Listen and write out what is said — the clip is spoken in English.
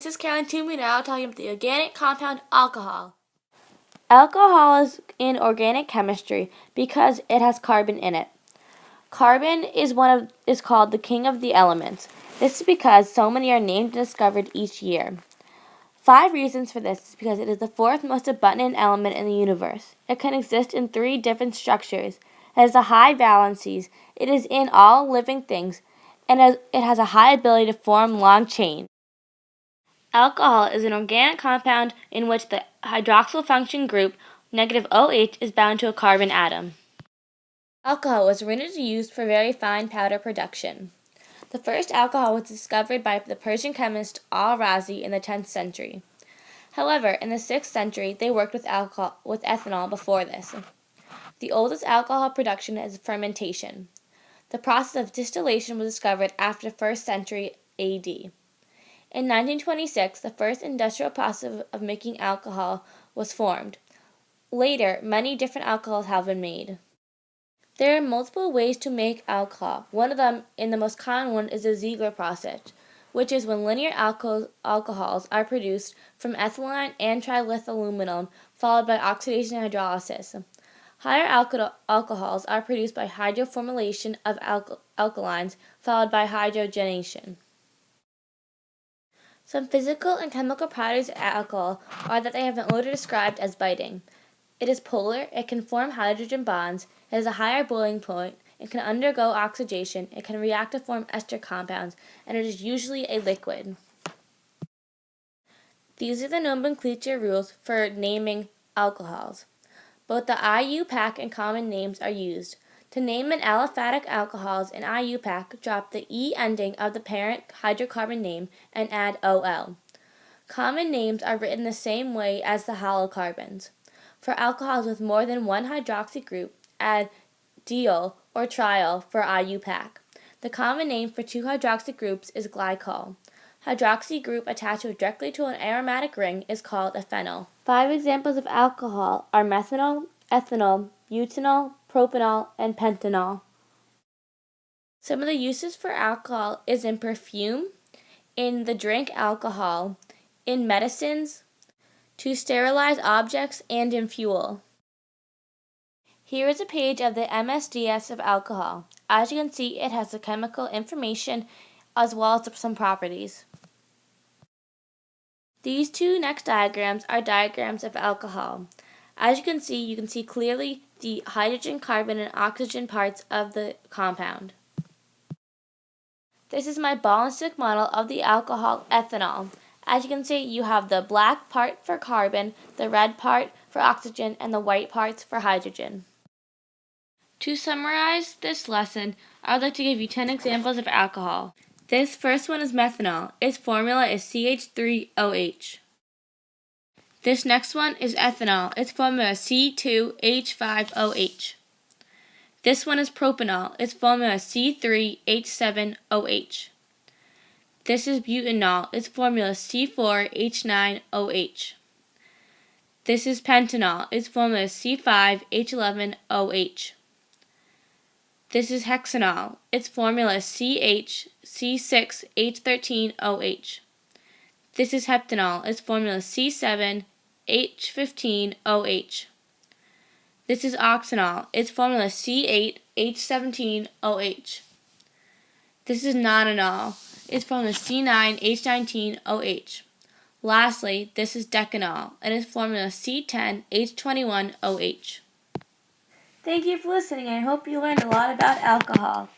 This is Carolyn Toomey now talking about the organic compound alcohol. Alcohol is in organic chemistry because it has carbon in it. Carbon is called the king of the elements. This is because so many are named and discovered each year. 5 reasons for this is because it is the fourth most abundant element in the universe. It can exist in 3 different structures. It has a high valencies. It is in all living things, and it has a high ability to form long chains. Alcohol is an organic compound in which the hydroxyl function group -OH is bound to a carbon atom. Alcohol was originally used for very fine powder production. The first alcohol was discovered by the Persian chemist Al-Razi in the 10th century. However, in the 6th century, they worked with ethanol before this. The oldest alcohol production is fermentation. The process of distillation was discovered after the 1st century AD. In 1926, the first industrial process of making alcohol was formed. Later, many different alcohols have been made. There are multiple ways to make alcohol. One of them, and the most common one, is the Ziegler process, which is when linear alcohols are produced from ethylene and trilithaluminone, followed by oxidation and hydrolysis. Higher alcohols are produced by hydroformylation of alkalines, followed by hydrogenation. Some physical and chemical properties of alcohol are that they have been later described as biting. It is polar, it can form hydrogen bonds, it has a higher boiling point, it can undergo oxidation, it can react to form ester compounds, and it is usually a liquid. These are the nomenclature rules for naming alcohols. Both the IUPAC and common names are used. To name an aliphatic alcohol in IUPAC, drop the E ending of the parent hydrocarbon name and add OL. Common names are written the same way as the halocarbons. For alcohols with more than one hydroxy group, add diol or triol for IUPAC. The common name for 2 hydroxy groups is glycol. Hydroxy group attached directly to an aromatic ring is called a phenyl. 5 examples of alcohol are methanol, ethanol, butanol, propanol, and pentanol. Some of the uses for alcohol is in perfume, in the drink alcohol, in medicines, to sterilize objects, and in fuel. Here is a page of the MSDS of alcohol. As you can see, it has the chemical information as well as some properties. These 2 next diagrams are diagrams of alcohol. As you can see clearly the hydrogen, carbon, and oxygen parts of the compound. This is my ball and stick model of the alcohol ethanol. As you can see, you have the black part for carbon, the red part for oxygen, and the white parts for hydrogen. To summarize this lesson, I would like to give you 10 examples of alcohol. This first one is methanol. Its formula is CH3OH. This next one is ethanol. Its formula is C2H5OH. This one is propanol. Its formula is C3H7OH. This is butanol. Its formula is C4H9OH. This is pentanol. Its formula is C5H11OH. This is hexanol. Its formula is C6H13OH. This is heptanol. Its formula is C7H15OH. This is oxanol. Its formula is C8H17OH. This is nonanol. Its formula is C9H19OH. Lastly, this is decanol, and its formula is C10H21OH. Thank you for listening. I hope you learned a lot about alcohol.